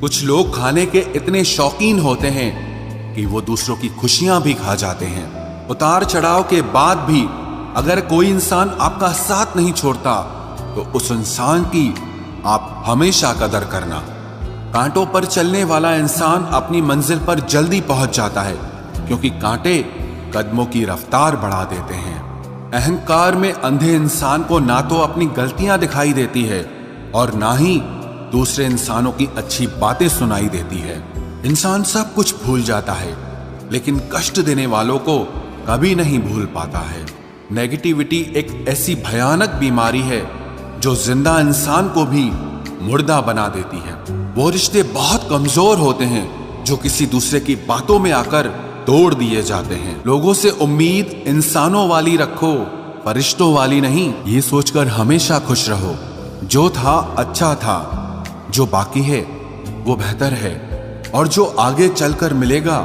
कुछ लोग खाने के इतने शौकीन होते हैं कि वो दूसरों की खुशियां भी खा जाते हैं। उतार चढ़ाव के बाद भी अगर कोई इंसान आपका साथ नहीं छोड़ता तो उस इंसान की आप हमेशा कदर करना। कांटों पर चलने वाला इंसान अपनी मंजिल पर जल्दी पहुंच जाता है, क्योंकि कांटे कदमों की रफ्तार बढ़ा देते हैं। अहंकार में अंधे इंसान को ना तो अपनी गलतियां दिखाई देती है और ना ही दूसरे इंसानों की अच्छी बातें सुनाई देती है। इंसान सब कुछ भूल जाता है, लेकिन कष्ट देने वालों को कभी नहीं भूल पाता है। नेगेटिविटी एक ऐसी भयानक बीमारी है जो जिंदा इंसान को भी मुर्दा बना देती है। वो रिश्ते बहुत कमजोर होते हैं जो किसी दूसरे की बातों में आकर तोड़ दिए जाते हैं। लोगों से उम्मीद इंसानों वाली रखो, फरिश्तों वाली नहीं। ये सोचकर हमेशा खुश रहो, जो था अच्छा था, जो बाकी है वो बेहतर है, और जो आगे चलकर मिलेगा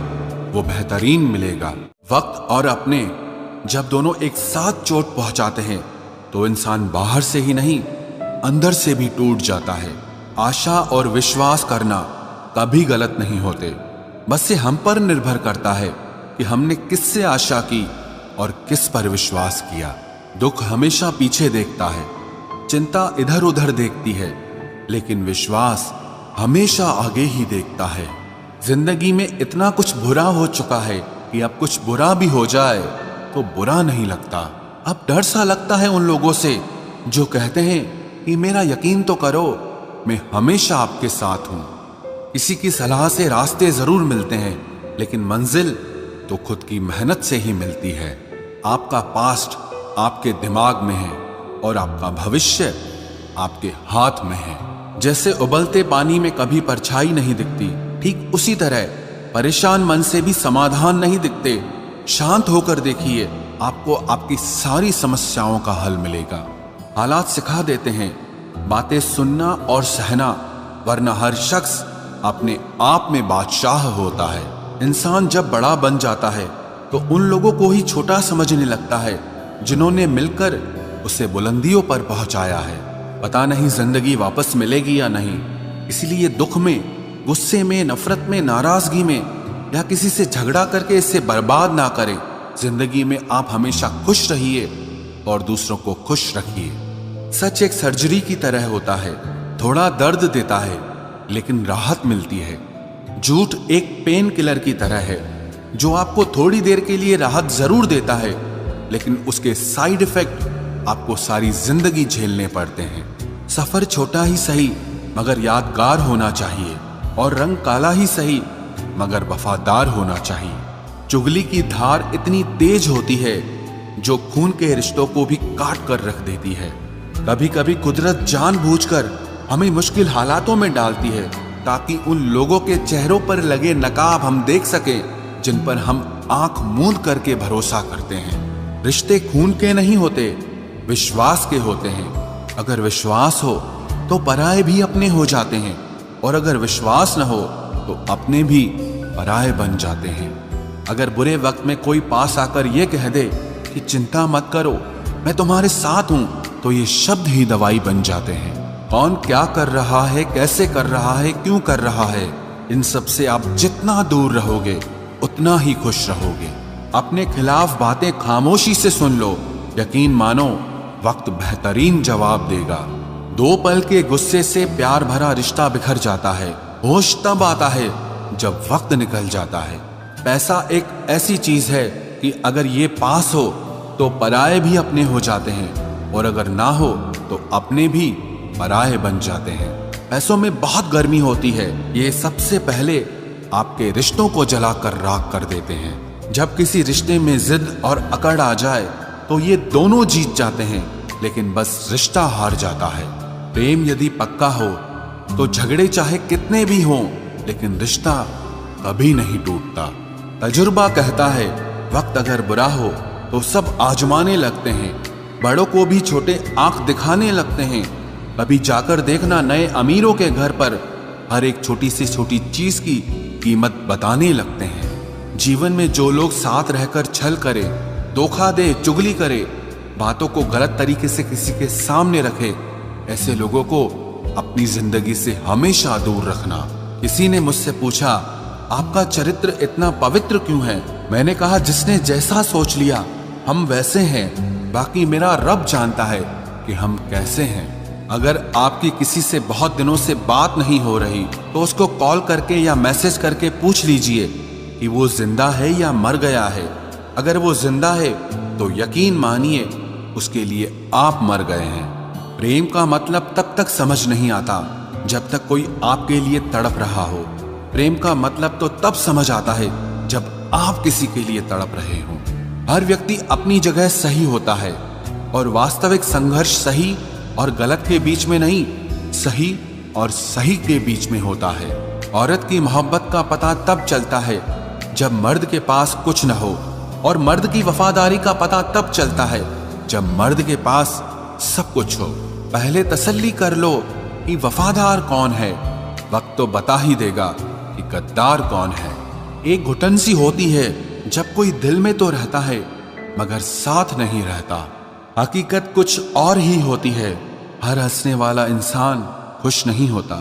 वो बेहतरीन मिलेगा। वक्त और अपने जब दोनों एक साथ चोट पहुंचाते हैं तो इंसान बाहर से ही नहीं अंदर से भी टूट जाता है। आशा और विश्वास करना कभी गलत नहीं होते, बस ये हम पर निर्भर करता है कि हमने किससे आशा की और किस पर विश्वास किया। दुख हमेशा पीछे देखता है, चिंता इधर उधर देखती है, लेकिन विश्वास हमेशा आगे ही देखता है। जिंदगी में इतना कुछ बुरा हो चुका है कि अब कुछ बुरा भी हो जाए तो बुरा नहीं लगता। अब डर सा लगता है उन लोगों से जो कहते हैं कि मेरा यकीन तो करो, मैं हमेशा आपके साथ हूं। किसी की सलाह से रास्ते जरूर मिलते हैं, लेकिन मंजिल तो खुद की मेहनत से ही मिलती है। आपका पास्ट आपके दिमाग में है और आपका भविष्य आपके हाथ में है। जैसे उबलते पानी में कभी परछाई नहीं दिखती, ठीक उसी तरह परेशान मन से भी समाधान नहीं दिखते। शांत होकर देखिए, आपको आपकी सारी समस्याओं का हल मिलेगा। हालात सिखा देते हैं बातें सुनना और सहना, वरना हर शख्स अपने आप में बादशाह होता है। इंसान जब बड़ा बन जाता है तो उन लोगों को ही छोटा समझने लगता है जिन्होंने मिलकर उसे बुलंदियों पर पहुंचाया है। पता नहीं जिंदगी वापस मिलेगी या नहीं, इसलिए दुख में, गुस्से में, नफरत में, नाराजगी में या किसी से झगड़ा करके इसे बर्बाद ना करें। जिंदगी में आप हमेशा खुश रहिए और दूसरों को खुश रखिए। सच एक सर्जरी की तरह होता है, थोड़ा दर्द देता है लेकिन राहत मिलती है। झूठ एक पेन किलर की तरह है जो आपको थोड़ी देर के लिए राहत जरूर देता है, लेकिन उसके साइड इफेक्ट आपको सारी जिंदगी झेलने पड़ते हैं। सफर छोटा ही सही मगर यादगार होना चाहिए, और रंग काला ही सही मगर वफादार होना चाहिए। चुगली की धार इतनी तेज होती है जो खून के रिश्तों को भी काट कर रख देती है। कभी कभी कुदरत जानबूझकर हमें मुश्किल हालातों में डालती है ताकि उन लोगों के चेहरों पर लगे नकाब हम देख सकें जिन पर हम आंख मूंद करके भरोसा करते हैं। रिश्ते खून के नहीं होते, विश्वास के होते हैं। अगर विश्वास हो तो पराये भी अपने हो जाते हैं, और अगर विश्वास न हो तो अपने भी पराये बन जाते हैं। अगर बुरे वक्त में कोई पास आकर यह कह दे कि चिंता मत करो, मैं तुम्हारे साथ हूं, तो ये शब्द ही दवाई बन जाते हैं। कौन क्या कर रहा है, कैसे कर रहा है, क्यों कर रहा है, इन सब से आप जितना दूर रहोगे उतना ही खुश रहोगे। अपने खिलाफ बातें खामोशी से सुन लो, यकीन मानो वक्त बेहतरीन जवाब देगा। दो पल के गुस्से से प्यार भरा रिश्ता बिखर जाता है। होश तब आता है जब वक्त निकल जाता है। पैसा एक ऐसी चीज है कि अगर ये पास हो तो पराये भी अपने हो जाते हैं, और अगर ना हो तो अपने भी पराये बन जाते हैं। पैसों में बहुत गर्मी होती है, ये सबसे पहले आपके रिश्तों को जलाकर राख कर देते हैं। जब किसी रिश्ते में जिद और अकड़ आ जाए तो ये दोनों जीत जाते हैं, लेकिन बस रिश्ता हार जाता है। प्रेम यदि पक्का हो तो झगड़े चाहे कितने भी हों, लेकिन रिश्ता कभी नहीं टूटता। तजुर्बा कहता है वक्त अगर बुरा हो तो सब आजमाने लगते हैं, बड़ों को भी छोटे आंख दिखाने लगते हैं। कभी जाकर देखना नए अमीरों के घर पर हर एक छोटी से छोटी चीज की कीमत बताने लगते हैं। जीवन में जो लोग साथ रहकर छल करे, धोखा दे, चुगली करे, बातों को गलत तरीके से किसी के सामने रखे, ऐसे लोगों को अपनी जिंदगी से हमेशा दूर रखना, किसी ने मुझसे पूछा, आपका चरित्र इतना पवित्र क्यों है? मैंने कहा, जिसने जैसा सोच लिया हम वैसे हैं, बाकी मेरा रब जानता है कि हम कैसे हैं। अगर आपकी किसी से बहुत दिनों से बात नहीं हो रही तो उसको कॉल करके या मैसेज करके पूछ लीजिए कि वो जिंदा है या मर गया है। अगर वो जिंदा है तो यकीन मानिए उसके लिए आप मर गए हैं। प्रेम का मतलब तब तक समझ नहीं आता जब तक कोई आपके लिए तड़प रहा हो। प्रेम का मतलब तो तब समझ आता है जब आप किसी के लिए तड़प रहे हो। हर व्यक्ति अपनी जगह सही होता है और वास्तविक संघर्ष सही और गलत के बीच में नहीं, सही और सही के बीच में होता है। औरत की मोहब्बत का पता तब चलता है जब मर्द के पास कुछ न हो, और मर्द की वफादारी का पता तब चलता है जब मर्द के पास सब कुछ हो। पहले तसल्ली कर लो कि वफादार कौन है, वक्त तो बता ही देगा कि गद्दार कौन है। एक घुटन सी होती है जब कोई दिल में तो रहता है मगर साथ नहीं रहता। हकीकत कुछ और ही होती है। हर हंसने वाला इंसान खुश नहीं होता।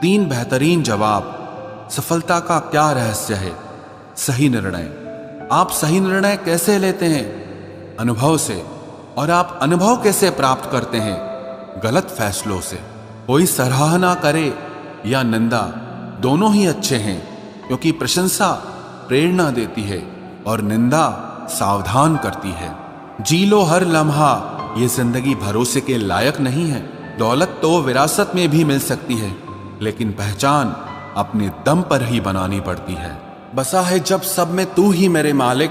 3 बेहतरीन जवाब। सफलता का क्या रहस्य है? सही निर्णय। आप सही निर्णय कैसे लेते हैं? अनुभव से। और आप अनुभव कैसे प्राप्त करते हैं? गलत फैसलों से। कोई सराहना करे या निंदा, दोनों ही अच्छे हैं, क्योंकि प्रशंसा प्रेरणा देती है और निंदा सावधान करती है। जी लो हर लम्हा, ये जिंदगी भरोसे के लायक नहीं है। दौलत तो विरासत में भी मिल सकती है, लेकिन पहचान अपने दम पर ही बनानी पड़ती है। बसा है जब सब में तू ही मेरे मालिक,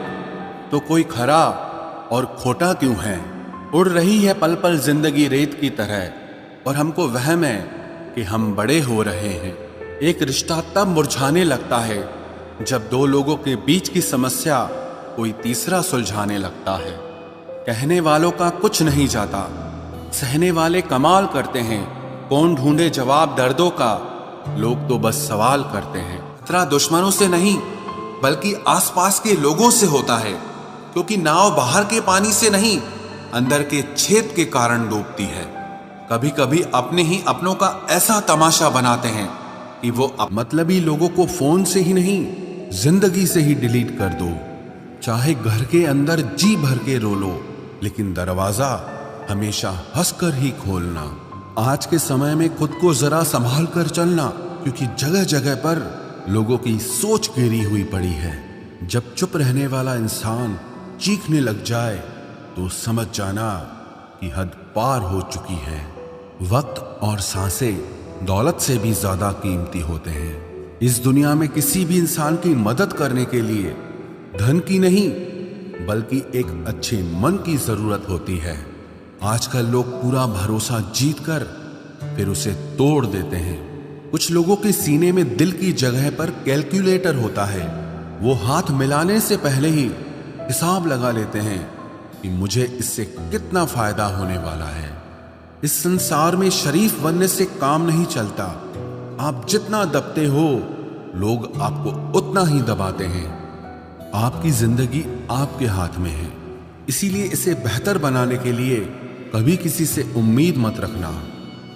तो कोई खरा और खोटा क्यों है? उड़ रही है पल पल जिंदगी रेत की तरह, और हमको वहम है कि हम बड़े हो रहे हैं। एक रिश्ता तब मुरझाने लगता है जब 2 लोगों के बीच की समस्या कोई तीसरा सुलझाने लगता है। कहने वालों का कुछ नहीं जाता, सहने वाले कमाल करते हैं। कौन ढूंढे जवाब दर्दों का, लोग तो बस सवाल करते हैं। खतरा दुश्मनों से नहीं बल्कि आसपास के लोगों से होता है, क्योंकि नाव बाहर के पानी से नहीं, अंदर के छेद के कारण डूबती है। कभी कभी अपने ही अपनों का ऐसा तमाशा बनाते हैं कि वो मतलबी लोगों को फोन से ही नहीं, जिंदगी से ही डिलीट कर दो। चाहे घर के अंदर जी भर के रो लो, लेकिन दरवाजा हमेशा हंसकर ही खोलना। आज के समय में खुद को जरा संभाल कर चलना, क्योंकि जगह जगह पर लोगों की सोच घेरी हुई पड़ी है। जब चुप रहने वाला इंसान चीखने लग जाए तो समझ जाना कि हद पार हो चुकी है। वक्त और सांसें दौलत से भी ज्यादा कीमती होते हैं। इस दुनिया में किसी भी इंसान की मदद करने के लिए धन की नहीं बल्कि एक अच्छे मन की जरूरत होती है। आजकल लोग पूरा भरोसा जीतकर फिर उसे तोड़ देते हैं। कुछ लोगों के सीने में दिल की जगह पर कैलकुलेटर होता है। वो हाथ मिलाने से पहले ही हिसाब लगा लेते हैं कि मुझे इससे कितना फायदा होने वाला है। इस संसार में शरीफ बनने से काम नहीं चलता। आप जितना दबते हो, लोग आपको उतना ही दबाते हैं। आपकी जिंदगी आपके हाथ में है, इसीलिए इसे बेहतर बनाने के लिए कभी किसी से उम्मीद मत रखना।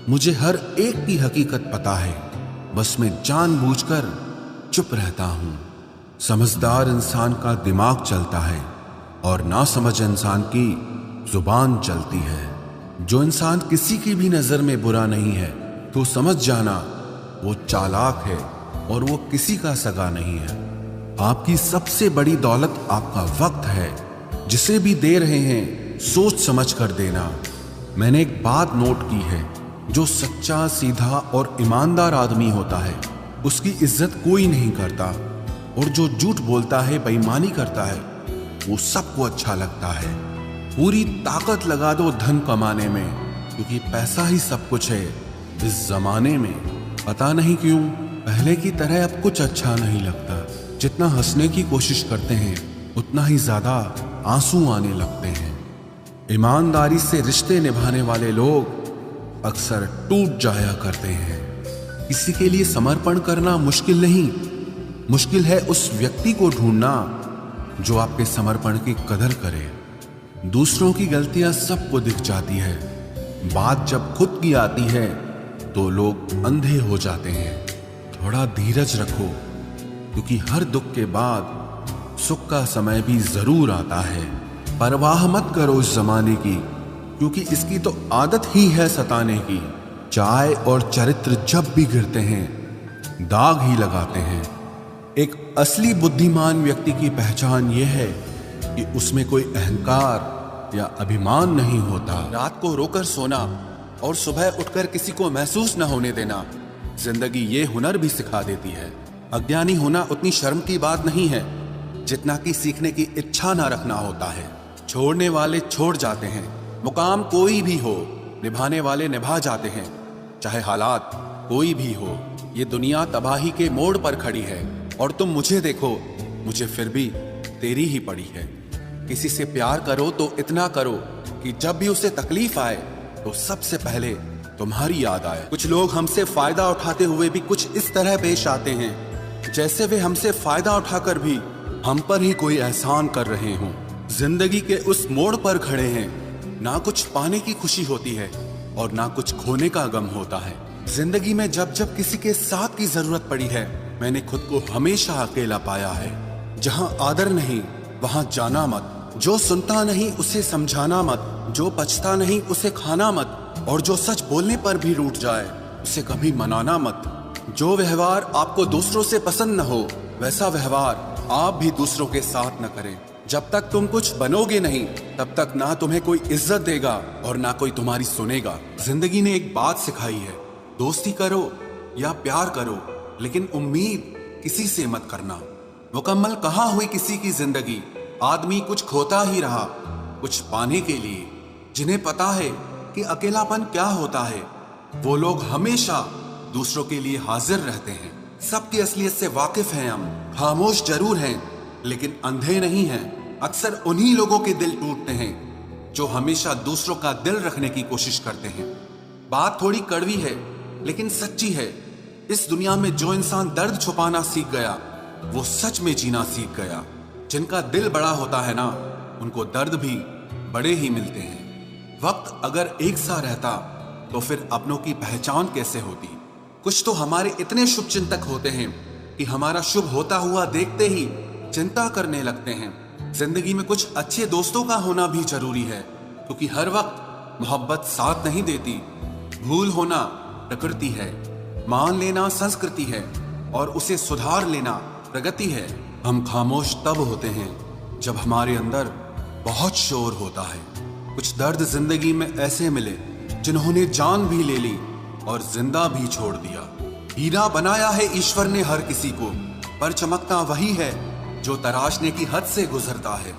मुझे हर एक की हकीकत पता है, बस मैं जानबूझकर चुप रहता हूं। समझदार इंसान का दिमाग चलता है और नासमझ इंसान की जुबान चलती है। जो इंसान किसी की भी नजर में बुरा नहीं है तो समझ जाना वो चालाक है और वो किसी का सगा नहीं है। आपकी सबसे बड़ी दौलत आपका वक्त है। जिसे भी दे रहे हैं सोच समझ कर देना। मैंने एक बात नोट की है, जो सच्चा, सीधा और ईमानदार आदमी होता है उसकी इज्जत कोई नहीं करता, और जो झूठ बोलता है, बेईमानी करता है, वो सबको अच्छा लगता है। पूरी ताकत लगा दो धन कमाने में, क्योंकि पैसा ही सब कुछ है इस जमाने में। पता नहीं क्यों पहले की तरह अब कुछ अच्छा नहीं लगता। जितना हंसने की कोशिश करते हैं उतना ही ज्यादा आंसू आने लगते हैं। ईमानदारी से रिश्ते निभाने वाले लोग अक्सर टूट जाया करते हैं। किसी के लिए समर्पण करना मुश्किल नहीं, मुश्किल है उस व्यक्ति को ढूंढना जो आपके समर्पण की कदर करे। दूसरों की गलतियां सबको दिख जाती है, बात जब खुद की आती है तो लोग अंधे हो जाते हैं। थोड़ा धीरज रखो, क्योंकि हर दुख के बाद सुख का समय भी जरूर आता है। परवाह मत करो इस जमाने की, क्योंकि इसकी तो आदत ही है सताने की। चाय और चरित्र जब भी गिरते हैं दाग ही लगाते हैं। एक असली बुद्धिमान व्यक्ति की पहचान यह है कि उसमें कोई अहंकार या अभिमान नहीं होता। रात को रोकर सोना और सुबह उठकर किसी को महसूस न होने देना जिंदगी ये हुनर भी सिखा देती है। अज्ञानी होना उतनी शर्म की बात नहीं है जितना कि सीखने की इच्छा ना रखना होता है। छोड़ने वाले छोड़ जाते हैं, मुकाम कोई भी हो, निभाने वाले निभा जाते हैं, चाहे हालात कोई भी हो। ये दुनिया तबाही के मोड़ पर खड़ी है और तुम मुझे देखो, मुझे फिर भी तेरी ही पड़ी है। किसी से प्यार करो तो इतना करो कि जब भी उसे तकलीफ आए तो सबसे पहले तुम्हारी याद आए। कुछ लोग हमसे फायदा उठाते हुए भी कुछ इस तरह पेश आते हैं जैसे वे हमसे फायदा उठाकर भी हम पर ही कोई एहसान कर रहे हों। जिंदगी के उस मोड़ पर खड़े हैं, ना कुछ पाने की खुशी होती है और ना कुछ खोने का गम होता है। जिंदगी में जब जब किसी के साथ की जरूरत पड़ी है, मैंने खुद को हमेशा अकेला पाया है। जहां आदर नहीं वहां जाना मत, जो सुनता नहीं उसे समझाना मत, जो पछता नहीं उसे खाना मत, और जो सच बोलने पर भी रूठ जाए उसे कभी मनाना मत। जो व्यवहार आपको दूसरों से पसंद न हो वैसा व्यवहार आप भी दूसरों के साथ न करें। जब तक तुम कुछ बनोगे नहीं तब तक ना तुम्हें कोई इज्जत देगा और ना कोई तुम्हारी सुनेगा। जिंदगी ने एक बात सिखाई है, दोस्ती करो या प्यार करो, लेकिन उम्मीद किसी से मत करना। मुकम्मल कहाँ हुई किसी की जिंदगी, आदमी कुछ खोता ही रहा कुछ पाने के लिए। जिन्हें पता है कि अकेलापन क्या होता है, वो लोग हमेशा दूसरों के लिए हाजिर रहते हैं। सबकी असलियत से वाकिफ हैं हम, खामोश जरूर हैं लेकिन अंधे नहीं हैं। अक्सर उन्हीं लोगों के दिल टूटते हैं जो हमेशा दूसरों का दिल रखने की कोशिश करते हैं। बात थोड़ी कड़वी है लेकिन सच्ची है। इस दुनिया में जो इंसान दर्द छुपाना सीख गया वो सच में जीना सीख गया। जिनका दिल बड़ा होता है ना, उनको दर्द भी बड़े ही मिलते हैं। वक्त अगर एक सा रहता तो फिर अपनों की पहचान कैसे होती। कुछ तो हमारे इतने शुभ चिंतक होते हैं कि हमारा शुभ होता हुआ देखते ही चिंता करने लगते हैं। जिंदगी में कुछ अच्छे दोस्तों का होना भी जरूरी है, क्योंकि हर वक्त मोहब्बत साथ नहीं देती। भूल होना प्रकृति है, मान लेना संस्कृति है और उसे सुधार लेना प्रगति है। हम खामोश तब होते हैं जब हमारे अंदर बहुत शोर होता है। कुछ दर्द जिंदगी में ऐसे मिले जिन्होंने जान भी ले ली और जिंदा भी छोड़ दिया। हीरा बनाया है ईश्वर ने हर किसी को, पर चमकता वही है जो तराशने की हद से गुजरता है।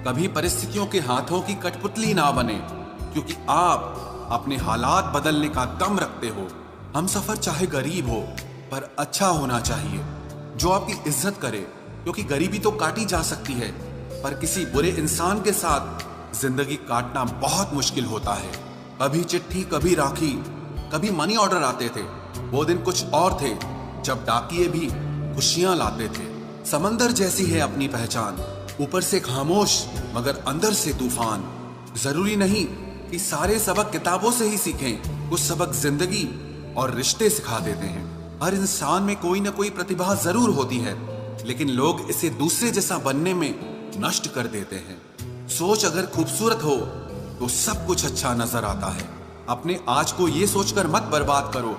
कभी परिस्थितियों के हाथों की कठपुतली ना बने, क्योंकि आप अपने हालात बदलने का दम रखते हो। हम सफर चाहे गरीब हो पर अच्छा होना चाहिए, जो आपकी इज्जत करे, क्योंकि गरीबी तो काटी जा सकती है पर किसी बुरे इंसान के साथ जिंदगी काटना बहुत मुश्किल होता है। कभी चिट्ठी, कभी राखी, कभी मनी ऑर्डर आते थे। वो दिन कुछ और थे जब डाकिये भी खुशियां लाते थे। समंदर जैसी है अपनी पहचान, ऊपर से खामोश मगर अंदर से तूफान। जरूरी नहीं कि सारे सबक किताबों से ही सीखें, कुछ सबक जिंदगी और रिश्ते सिखा देते हैं। हर इंसान में कोई ना कोई प्रतिभा जरूर होती है, लेकिन लोग इसे दूसरे जैसा बनने में नष्ट कर देते हैं। सोच अगर खूबसूरत हो तो सब कुछ अच्छा नजर आता है। अपने आज को ये सोचकर मत बर्बाद करो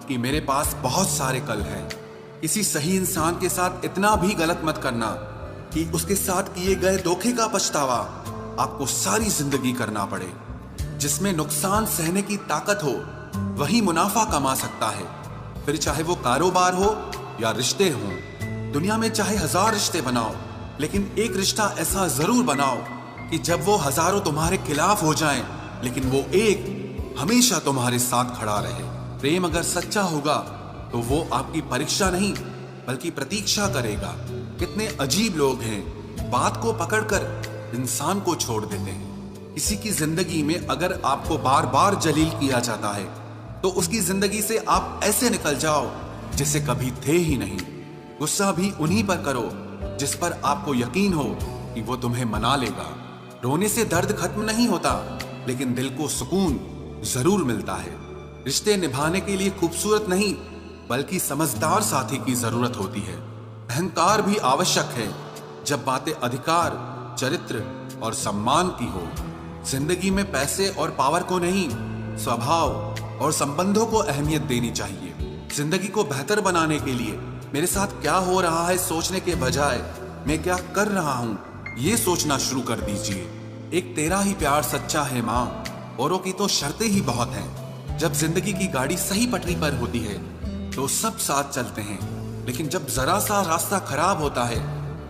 कि मेरे पास बहुत सारे कल हैं। किसी सही इंसान के साथ इतना भी गलत मत करना कि उसके साथ किए गए धोखे का पछतावा आपको सारी जिंदगी करना पड़े। जिसमें नुकसान सहने की ताकत हो वही मुनाफा कमा सकता है, फिर चाहे वो कारोबार हो या रिश्ते हों। दुनिया में चाहे 1000 रिश्ते बनाओ, लेकिन एक रिश्ता ऐसा जरूर बनाओ कि जब वो हजारों तुम्हारे खिलाफ हो जाएं, लेकिन वो एक हमेशा तुम्हारे साथ खड़ा रहे। प्रेम अगर सच्चा होगा तो वो आपकी परीक्षा नहीं बल्कि प्रतीक्षा करेगा। कितने अजीब लोग हैं, बात को पकड़कर इंसान को छोड़ देते हैं। किसी की जिंदगी में अगर आपको बार बार जलील किया जाता है तो उसकी जिंदगी से आप ऐसे निकल जाओ जैसे कभी थे ही नहीं। गुस्सा भी उन्हीं पर करो जिस पर आपको यकीन हो कि वो तुम्हें मना लेगा। रोने से दर्द खत्म नहीं होता, लेकिन दिल को सुकून जरूर मिलता है। रिश्ते निभाने के लिए खूबसूरत नहीं बल्कि समझदार साथी की जरूरत होती है। अहंकार भी आवश्यक है जब बातें अधिकार, चरित्र और सम्मान की हो। जिंदगी में पैसे और पावर को नहीं, स्वभाव और संबंधों को अहमियत देनी चाहिए। जिंदगी को बेहतर बनाने के लिए मेरे साथ क्या हो रहा है सोचने के बजाय मैं क्या कर रहा हूं ये सोचना शुरू कर दीजिए। एक तेरा ही प्यार सच्चा है माँ, औरों की तो शर्तें ही बहुत हैं। जब जिंदगी की गाड़ी सही पटरी पर होती है तो सब साथ चलते हैं, लेकिन जब जरा सा रास्ता खराब होता है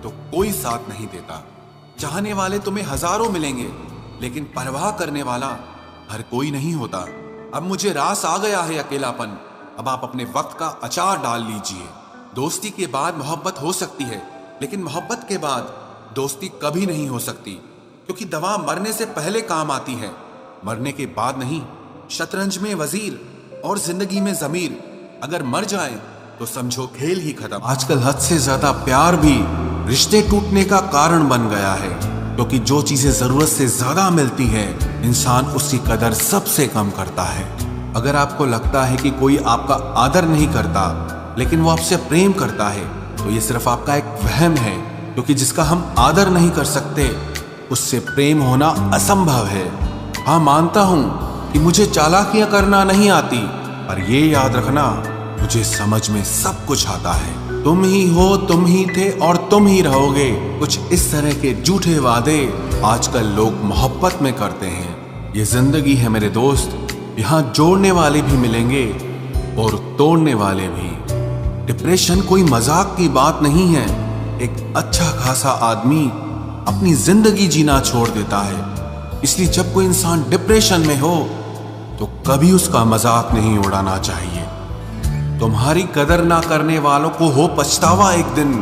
तो कोई साथ नहीं देता। चाहने वाले तुम्हें हजारों मिलेंगे, लेकिन परवाह करने वाला हर कोई नहीं होता। अब मुझे रास आ गया है अकेलापन, अब आप अपने वक्त का अचार डाल लीजिए। दोस्ती के बाद मोहब्बत हो सकती है, लेकिन मोहब्बत के बाद दोस्ती कभी नहीं हो सकती, क्योंकि दवा मरने से पहले काम आती है, मरने के बाद नहीं। शतरंज में वजीर और जिंदगी में जमीर अगर मर जाए तो समझो खेल ही खत्म। आजकल हद से ज्यादा प्यार भी रिश्ते टूटने का कारण बन गया है, क्योंकि जो चीजें जरूरत से ज्यादा मिलती है इंसान उसकी कदर सबसे कम करता है। अगर आपको लगता है कि कोई आपका आदर नहीं करता लेकिन वो आपसे प्रेम करता है तो ये सिर्फ आपका एक वहम है, क्योंकि जिसका हम आदर नहीं कर सकते उससे प्रेम होना असंभव है। हाँ, मानता हूं कि मुझे चालाकियां करना नहीं आती, पर ये याद रखना मुझे समझ में सब कुछ आता है। तुम ही हो, तुम ही थे और तुम ही रहोगे, कुछ इस तरह के झूठे वादे आजकल लोग मोहब्बत में करते हैं। ये जिंदगी है मेरे दोस्त, यहाँ जोड़ने वाले भी मिलेंगे और तोड़ने वाले भी। डिप्रेशन कोई मजाक की बात नहीं है। एक अच्छा खासा आदमी अपनी जिंदगी जीना छोड़ देता है, इसलिए जब कोई इंसान डिप्रेशन में हो तो कभी उसका मजाक नहीं उड़ाना चाहिए। तुम्हारी कदर ना करने वालों को हो पछतावा एक दिन,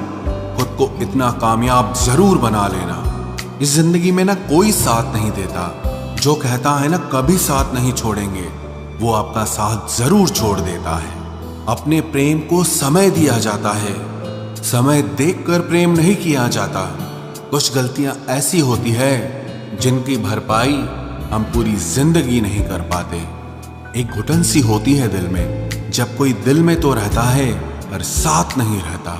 खुद को इतना कामयाब जरूर बना लेना। इस जिंदगी में ना कोई साथ नहीं देता, जो कहता है ना कभी साथ नहीं छोड़ेंगे, वो आपका साथ जरूर छोड़ देता है। अपने प्रेम को समय दिया जाता है, समय देखकर प्रेम नहीं किया जाता। कुछ गलतियां ऐसी होती है जिनकी भरपाई हम पूरी जिंदगी नहीं कर पाते। एक घुटन सी होती है दिल में, जब कोई दिल में तो रहता है पर साथ नहीं रहता।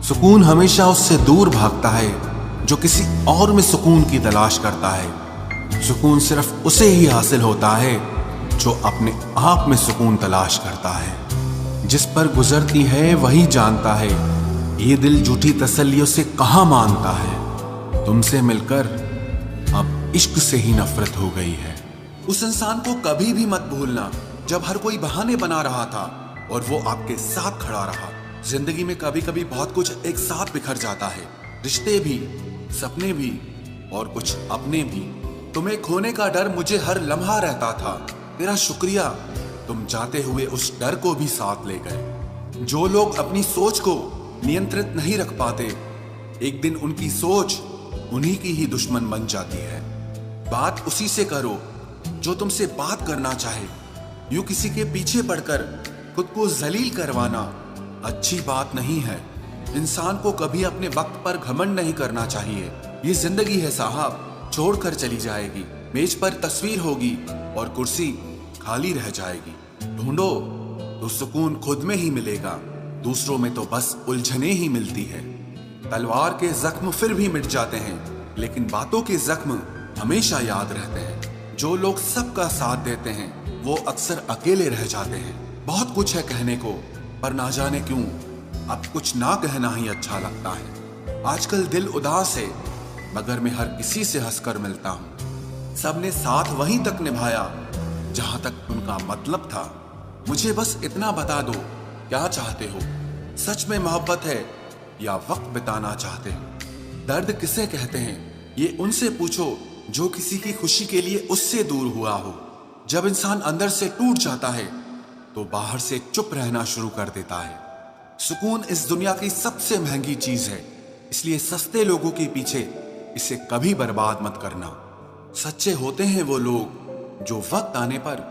सुकून हमेशा उससे दूर भागता है जो किसी और में सुकून की तलाश करता है। सुकून सिर्फ उसे ही हासिल होता है जो अपने आप में सुकून तलाश करता है। जिस पर गुजरती है वही जानता है, ये दिल झूठी तसल्लियों से कहां मानता है। तुमसे मिलकर अब इश्क से ही नफरत हो गई है। उस इंसान को कभी भी मत भूलना जब हर कोई बहाने बना रहा था और वो आपके साथ खड़ा रहा। जिंदगी में कभी कभी बहुत कुछ एक साथ बिखर जाता है, रिश्ते भी, सपने भी और कुछ अपने भी। तुम्हें खोने का डर मुझे हर लम्हा रहता था, तेरा शुक्रिया तुम जाते हुए उस डर को भी साथ ले गए। जो लोग अपनी सोच को नियंत्रित नहीं रख पाते, एक दिन उनकी सोच उन्हीं की ही दुश्मन बन जाती है। बात उसी से करो जो तुमसे बात करना चाहे। यूं किसी के पीछे पड़कर खुद को जलील करवाना अच्छी बात नहीं है। इंसान को कभी अपने वक्त पर घमंड नहीं करना चाहिए। ये जिंदगी है साहब, छोड़कर चली जाएगी। मेज पर तस्वीर होगी और कुर्सी खाली रह जाएगी। ढूंढो तो सुकून खुद में ही मिलेगा, दूसरों में तो बस उलझने ही मिलती है। तलवार के जख्म फिर भी मिट जाते हैं, लेकिन बातों के जख्म हमेशा याद रहते हैं। जो लोग सबका साथ देते हैं वो अक्सर अकेले रह जाते हैं। बहुत कुछ है कहने को, पर ना जाने क्यों अब कुछ ना कहना ही अच्छा लगता है। आजकल दिल उदास है, मगर मैं हर किसी से हंसकर मिलता हूँ। सबने साथ वहीं तक निभाया जहां तक उनका मतलब था। मुझे बस इतना बता दो, क्या चाहते हो? सच में मोहब्बत है या वक्त बिताना चाहते हो? दर्द किसे कहते हैं ये उनसे पूछो जो किसी की खुशी के लिए उससे दूर हुआ हो। जब इंसान अंदर से टूट जाता है तो बाहर से चुप रहना शुरू कर देता है। सुकून इस दुनिया की सबसे महंगी चीज है, इसलिए सस्ते लोगों के पीछे इसे कभी बर्बाद मत करना। सच्चे होते हैं वो लोग जो वक्त आने पर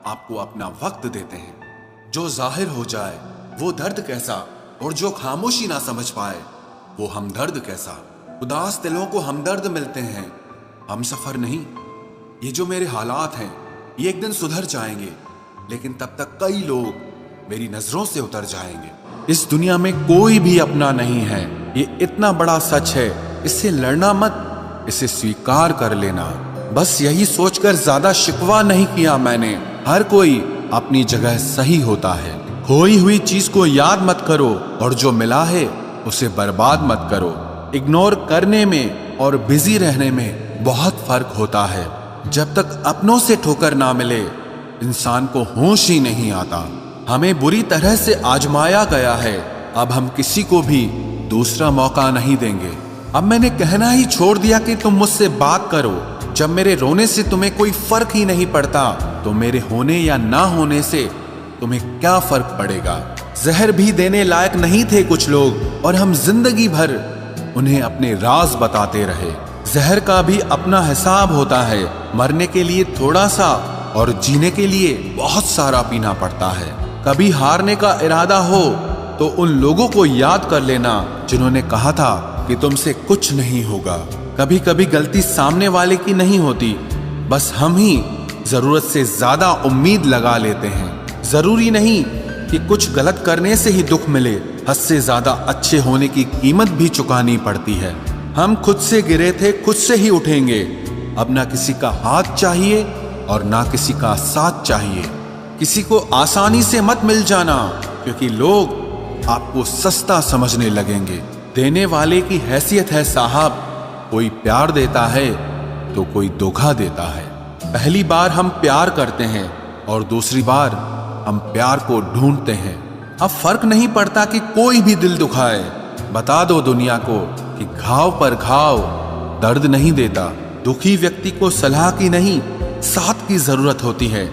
आपको अपना वक्त देते हैं। जो जाहिर हो जाए वो दर्द कैसा, और जो खामोशी ना समझ पाए वो हमदर्द कैसा। उदास दिलों को हमदर्द मिलते हैं, हम सफर नहीं। ये जो मेरे हालात हैं ये एक दिन सुधर जाएंगे, लेकिन तब तक कई लोग मेरी नजरों से उतर जाएंगे। इस दुनिया में कोई भी अपना नहीं है, ये इतना बड़ा सच है। इससे लड़ना मत, इसे स्वीकार कर लेना। बस यही सोचकर ज्यादा शिकवा नहीं किया मैंने। हर कोई अपनी जगह सही होता है। खोई हुई चीज को याद मत करो और जो मिला है उसे बर्बाद मत करो। इग्नोर करने में और बिजी रहने में बहुत फर्क होता है। जब तक अपनों से ठोकर ना मिले इंसान को होश ही नहीं आता। हमें बुरी तरह से आजमाया गया है, अब हम किसी को भी दूसरा मौका नहीं देंगे। अब मैंने कहना ही छोड़ दिया कि तुम मुझसे बात करो। जब मेरे रोने से तुम्हें कोई फर्क ही नहीं पड़ता तो मेरे होने या ना होने से तुम्हें क्या फर्क पड़ेगा। जहर भी देने लायक नहीं थे कुछ लोग और हम जिंदगी भर उन्हें अपने राज बताते रहे। जहर का भी अपना हिसाब होता है। मरने के लिए थोड़ा सा और जीने के लिए बहुत सारा पीना पड़ता है। कभी हारने का इरादा हो तो उन लोगों को याद कर लेना जिन्होंने कहा था कि तुमसे कुछ नहीं होगा। कभी कभी गलती सामने वाले की नहीं होती, बस हम ही जरूरत से ज्यादा उम्मीद लगा लेते हैं। जरूरी नहीं कि कुछ गलत करने से ही दुख मिले, हद से ज्यादा अच्छे होने की कीमत भी चुकानी पड़ती है। हम खुद से गिरे थे, खुद से ही उठेंगे। अब ना किसी का हाथ चाहिए और ना किसी का साथ चाहिए। किसी को आसानी से मत मिल जाना, क्योंकि लोग आपको सस्ता समझने लगेंगे। देने वाले की हैसियत है साहब, कोई प्यार देता है तो कोई धोखा देता है। पहली बार हम प्यार करते हैं और दूसरी बार हम प्यार को ढूंढते हैं। अब फर्क नहीं पड़ता कि कोई भी दिल दुखाए। बता दो दुनिया को कि घाव पर घाव दर्द नहीं देता। दुखी व्यक्ति को सलाह की नहीं, साथ की जरूरत होती है,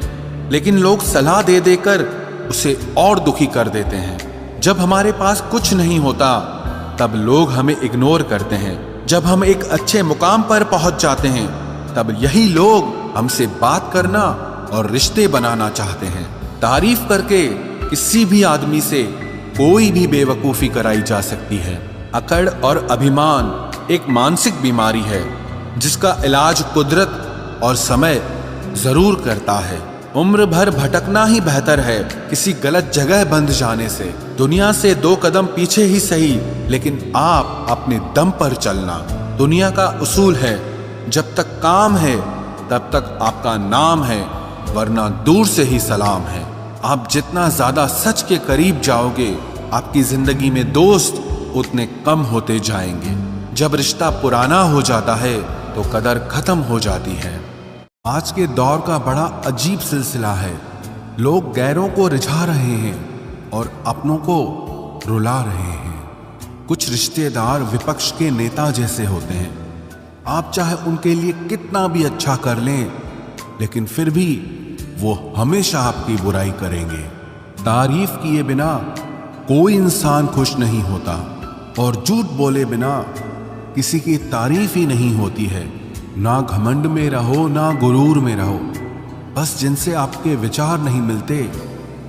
लेकिन लोग सलाह दे देकर उसे और दुखी कर देते हैं। जब हमारे पास कुछ नहीं होता तब लोग हमें इग्नोर करते हैं। जब हम एक अच्छे मुकाम पर पहुंच जाते हैं तब यही लोग हमसे बात करना और रिश्ते बनाना चाहते हैं। तारीफ करके किसी भी आदमी से कोई भी बेवकूफी कराई जा सकती है। अकड़ और अभिमान एक मानसिक बीमारी है जिसका इलाज कुदरत और समय जरूर करता है। उम्र भर भटकना ही बेहतर है किसी गलत जगह बंध जाने से। दुनिया से 2 कदम पीछे ही सही, लेकिन आप अपने दम पर चलना। दुनिया का उसूल है, जब तक काम है तब तक आपका नाम है, वरना दूर से ही सलाम है। आप जितना ज्यादा सच के करीब जाओगे, आपकी जिंदगी में दोस्त उतने कम होते जाएंगे। जब रिश्ता पुराना हो जाता है तो कदर खत्म हो जाती है। आज के दौर का बड़ा अजीब सिलसिला है। लोग गैरों को रिझा रहे हैं और अपनों को रुला रहे हैं। कुछ रिश्तेदार विपक्ष के नेता जैसे होते हैं। आप चाहे उनके लिए कितना भी अच्छा कर लें, लेकिन फिर भी वो हमेशा आपकी बुराई करेंगे। तारीफ किए बिना कोई इंसान खुश नहीं होता और झूठ बोले बिना किसी की तारीफ ही नहीं होती है। ना घमंड में रहो, ना गुरूर में रहो। बस जिनसे आपके विचार नहीं मिलते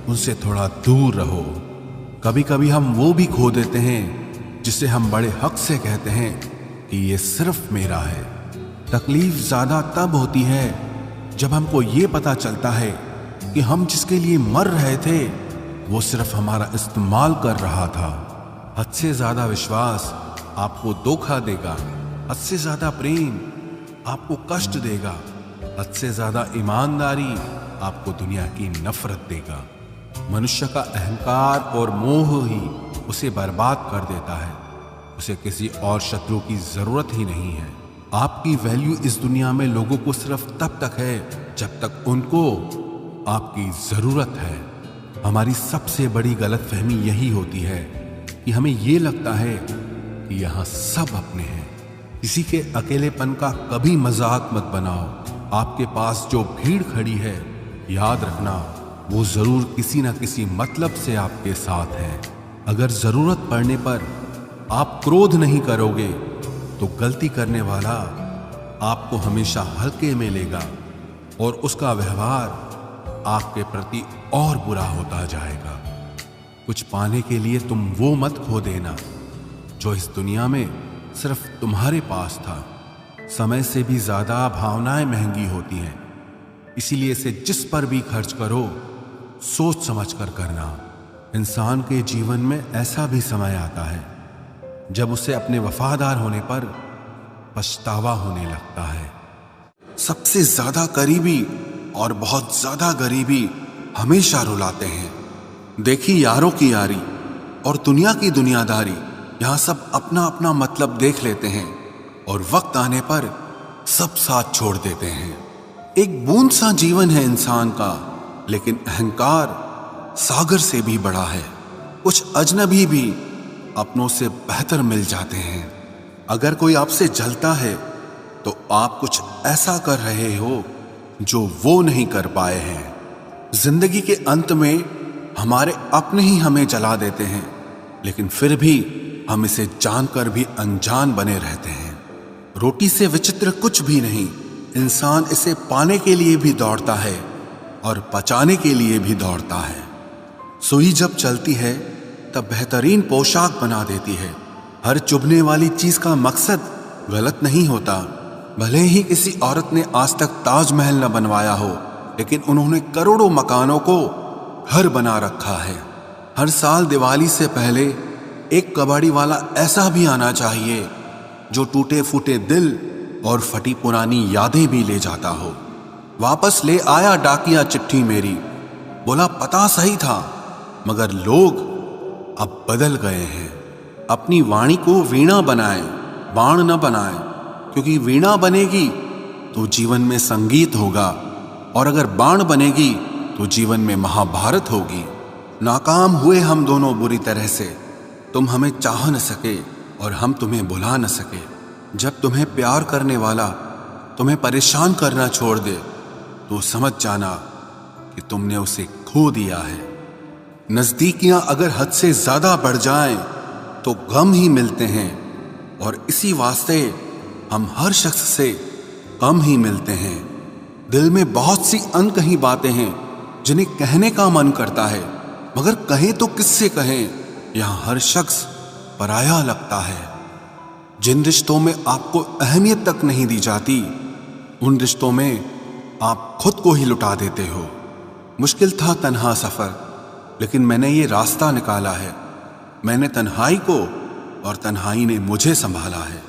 उनसे थोड़ा दूर रहो। कभी कभी हम वो भी खो देते हैं जिसे हम बड़े हक से कहते हैं कि ये सिर्फ मेरा है। तकलीफ ज्यादा तब होती है जब हमको ये पता चलता है कि हम जिसके लिए मर रहे थे वो सिर्फ हमारा इस्तेमाल कर रहा था। हद से ज्यादा विश्वास आपको धोखा देगा, हद से ज्यादा प्रेम आपको कष्ट देगा, हद से ज्यादा ईमानदारी आपको दुनिया की नफरत देगा। मनुष्य का अहंकार और मोह ही उसे बर्बाद कर देता है। उसे किसी और शत्रु की जरूरत ही नहीं है। आपकी वैल्यू इस दुनिया में लोगों को सिर्फ तब तक है जब तक उनको आपकी जरूरत है। हमारी सबसे बड़ी गलतफहमी यही होती है कि हमें ये लगता है कि यहाँ सब अपने हैं। किसी के अकेलेपन का कभी मजाक मत बनाओ। आपके पास जो भीड़ खड़ी है, याद रखना वो जरूर किसी न किसी मतलब से आपके साथ है। अगर जरूरत पड़ने पर आप क्रोध नहीं करोगे तो गलती करने वाला आपको हमेशा हल्के में लेगा और उसका व्यवहार आपके प्रति और बुरा होता जाएगा। कुछ पाने के लिए तुम वो मत खो देना जो इस दुनिया में सिर्फ तुम्हारे पास था। समय से भी ज्यादा भावनाएं महंगी होती हैं, इसीलिए इसे जिस पर भी खर्च करो सोच समझ कर करना। इंसान के जीवन में ऐसा भी समय आता है जब उसे अपने वफादार होने पर पछतावा होने लगता है। सबसे ज्यादा करीबी और बहुत ज्यादा गरीबी हमेशा रुलाते हैं। देखी यारों की यारी और दुनिया की दुनियादारी, यहां सब अपना अपना मतलब देख लेते हैं और वक्त आने पर सब साथ छोड़ देते हैं। एक बूंद सा जीवन है इंसान का, लेकिन अहंकार सागर से भी बड़ा है। कुछ अजनबी भी अपनों से बेहतर मिल जाते हैं। अगर कोई आपसे जलता है तो आप कुछ ऐसा कर रहे हो जो वो नहीं कर पाए हैं। जिंदगी के अंत में हमारे अपने ही हमें जला देते हैं, लेकिन फिर भी हम इसे जानकर भी अनजान बने रहते हैं। रोटी से विचित्र कुछ भी नहीं। इंसान इसे पाने के लिए भी दौड़ता है और पचाने के लिए भी दौड़ता है। सुई जब चलती है तब बेहतरीन पोशाक बना देती है। हर चुभने वाली चीज का मकसद गलत नहीं होता। भले ही किसी औरत ने आज तक ताजमहल न बनवाया हो, लेकिन उन्होंने करोड़ों मकानों को घर बना रखा है। हर साल दिवाली से पहले एक कबाड़ी वाला ऐसा भी आना चाहिए जो टूटे फूटे दिल और फटी पुरानी यादें भी ले जाता हो। वापस ले आया डाकिया चिट्ठी मेरी, बोला पता सही था मगर लोग अब बदल गए हैं। अपनी वाणी को वीणा बनाए, बाण न बनाए, क्योंकि वीणा बनेगी तो जीवन में संगीत होगा और अगर बाण बनेगी तो जीवन में महाभारत होगी। नाकाम हुए हम दोनों बुरी तरह से। तुम हमें चाह न सके और हम तुम्हें भुला न सके। जब तुम्हें प्यार करने वाला तुम्हें परेशान करना छोड़ दे तो समझ जाना कि तुमने उसे खो दिया है। नजदीकियां अगर हद से ज्यादा बढ़ जाएं तो गम ही मिलते हैं, और इसी वास्ते हम हर शख्स से कम ही मिलते हैं। दिल में बहुत सी अनकही बातें हैं जिन्हें कहने का मन करता है, मगर कहें तो किससे कहें। यहां हर शख्स पराया लगता है। जिन रिश्तों में आपको अहमियत तक नहीं दी जाती, उन रिश्तों में आप खुद को ही लुटा देते हो। मुश्किल था तन्हा सफर, लेकिन मैंने ये रास्ता निकाला है। मैंने तन्हाई को और तन्हाई ने मुझे संभाला है।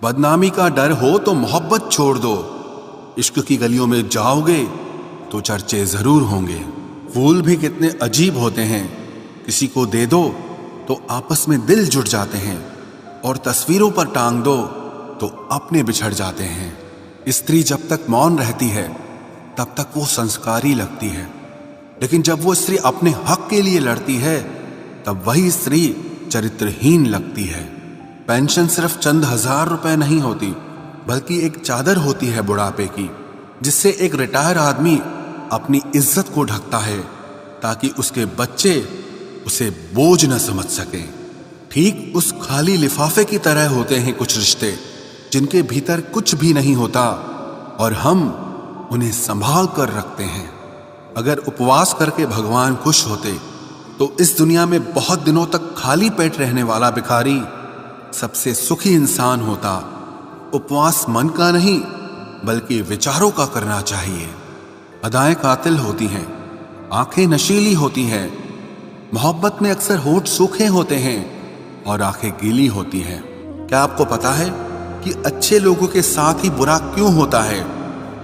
बदनामी का डर हो तो मोहब्बत छोड़ दो। इश्क की गलियों में जाओगे तो चर्चे जरूर होंगे। फूल भी कितने अजीब होते हैं। किसी को दे दो तो आपस में दिल जुड़ जाते हैं, और तस्वीरों पर टांग दो तो अपने बिछड़ जाते हैं। स्त्री जब तक मौन रहती है तब तक वो संस्कारी लगती है, लेकिन जब वो स्त्री अपने हक के लिए लड़ती है तब वही स्त्री चरित्रहीन लगती है। पेंशन सिर्फ चंद हजार रुपए नहीं होती, बल्कि एक चादर होती है बुढ़ापे की, जिससे एक रिटायर आदमी अपनी इज्जत को ढकता है ताकि उसके बच्चे उसे बोझ न समझ सकें। ठीक उस खाली लिफाफे की तरह होते हैं कुछ रिश्ते जिनके भीतर कुछ भी नहीं होता और हम उन्हें संभाल कर रखते हैं। अगर उपवास करके भगवान खुश होते तो इस दुनिया में बहुत दिनों तक खाली पेट रहने वाला भिखारी सबसे सुखी इंसान होता। उपवास मन का नहीं बल्कि विचारों का करना चाहिए। अदाएं कातिल होती हैं, आंखें नशीली होती हैं। मोहब्बत में अक्सर होठ सूखे होते हैं और आंखें गीली होती हैं। क्या आपको पता है कि अच्छे लोगों के साथ ही बुरा क्यों होता है?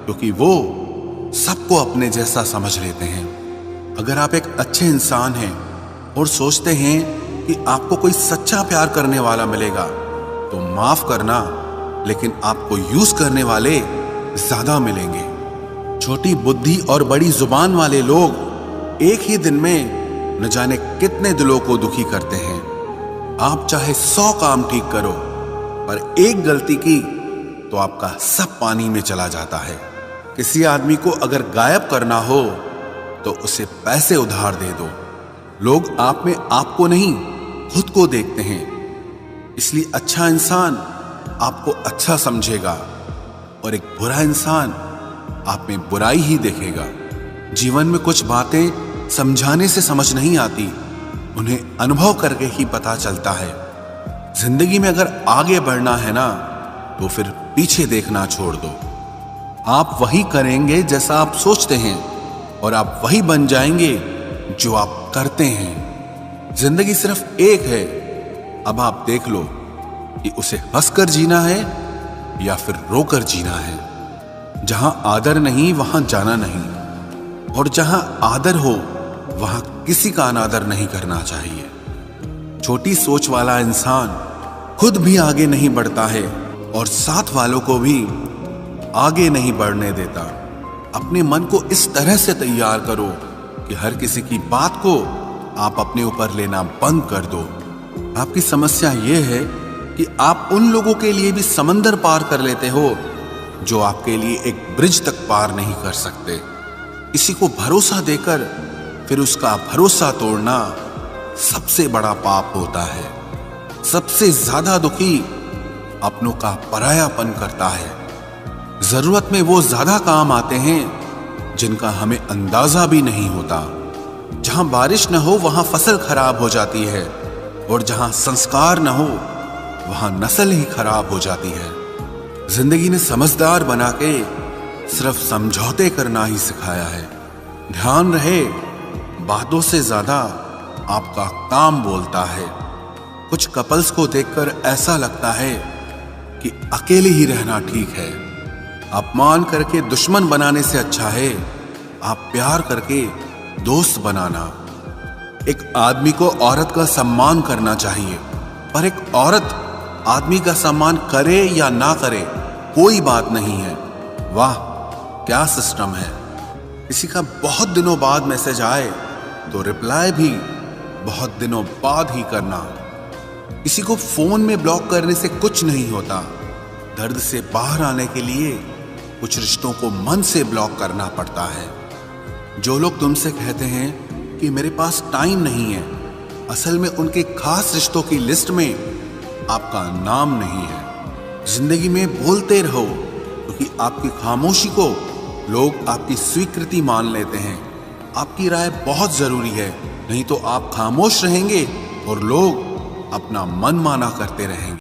क्योंकि वो सबको अपने जैसा समझ लेते हैं। अगर आप एक अच्छे इंसान हैं और सोचते हैं कि आपको कोई सच्चा प्यार करने वाला मिलेगा तो माफ करना, लेकिन आपको यूज करने वाले ज्यादा मिलेंगे। छोटी बुद्धि और बड़ी जुबान वाले लोग एक ही दिन में न जाने कितने दिलों को दुखी करते हैं। आप चाहे 100 काम ठीक करो, पर एक गलती की तो आपका सब पानी में चला जाता है। किसी आदमी को अगर गायब करना हो तो उसे पैसे उधार दे दो। लोग आप में आपको नहीं खुद को देखते हैं, इसलिए अच्छा इंसान आपको अच्छा समझेगा और एक बुरा इंसान आप में बुराई ही देखेगा। जीवन में कुछ बातें समझाने से समझ नहीं आती, उन्हें अनुभव करके ही पता चलता है। जिंदगी में अगर आगे बढ़ना है ना तो फिर पीछे देखना छोड़ दो। आप वही करेंगे जैसा आप सोचते हैं और आप वही बन जाएंगे जो आप करते हैं। जिंदगी सिर्फ एक है, अब आप देख लो कि उसे हंसकर जीना है या फिर रोकर जीना है। जहां आदर नहीं वहां जाना नहीं, और जहां आदर हो वहां किसी का अनादर नहीं करना चाहिए। छोटी सोच वाला इंसान खुद भी आगे नहीं बढ़ता है और साथ वालों को भी आगे नहीं बढ़ने देता। अपने मन को इस तरह से तैयार करो कि हर किसी की बात को आप अपने ऊपर लेना बंद कर दो। आपकी समस्या यह है कि आप उन लोगों के लिए भी समंदर पार कर लेते हो जो आपके लिए एक ब्रिज तक पार नहीं कर सकते। किसी को भरोसा देकर फिर उसका भरोसा तोड़ना सबसे बड़ा पाप होता है। सबसे ज्यादा दुखी अपनों का परायापन करता है। जरूरत में वो ज्यादा काम आते हैं जिनका हमें अंदाजा भी नहीं होता। जहां बारिश न हो वहां फसल खराब हो जाती है, और जहां संस्कार न हो वहां नस्ल ही खराब हो जाती है। जिंदगी ने समझदार बना के सिर्फ समझौते करना ही सिखाया है। ध्यान रहे, बातों से ज्यादा आपका काम बोलता है। कुछ कपल्स को देखकर ऐसा लगता है कि अकेले ही रहना ठीक है। अपमान करके दुश्मन बनाने से अच्छा है आप प्यार करके दोस्त बनाना। एक आदमी को औरत का सम्मान करना चाहिए, पर एक औरत आदमी का सम्मान करे या ना करे कोई बात नहीं है। वाह क्या सिस्टम है। किसी का बहुत दिनों बाद मैसेज आए तो रिप्लाई भी बहुत दिनों बाद ही करना। किसी को फोन में ब्लॉक करने से कुछ नहीं होता। दर्द से बाहर आने के लिए कुछ रिश्तों को मन से ब्लॉक करना पड़ता है। जो लोग तुमसे कहते हैं कि मेरे पास टाइम नहीं है, असल में उनके खास रिश्तों की लिस्ट में आपका नाम नहीं है। जिंदगी में बोलते रहो, क्योंकि आपकी खामोशी को लोग आपकी स्वीकृति मान लेते हैं। आपकी राय बहुत जरूरी है, नहीं तो आप खामोश रहेंगे और लोग अपना मन माना करते रहेंगे।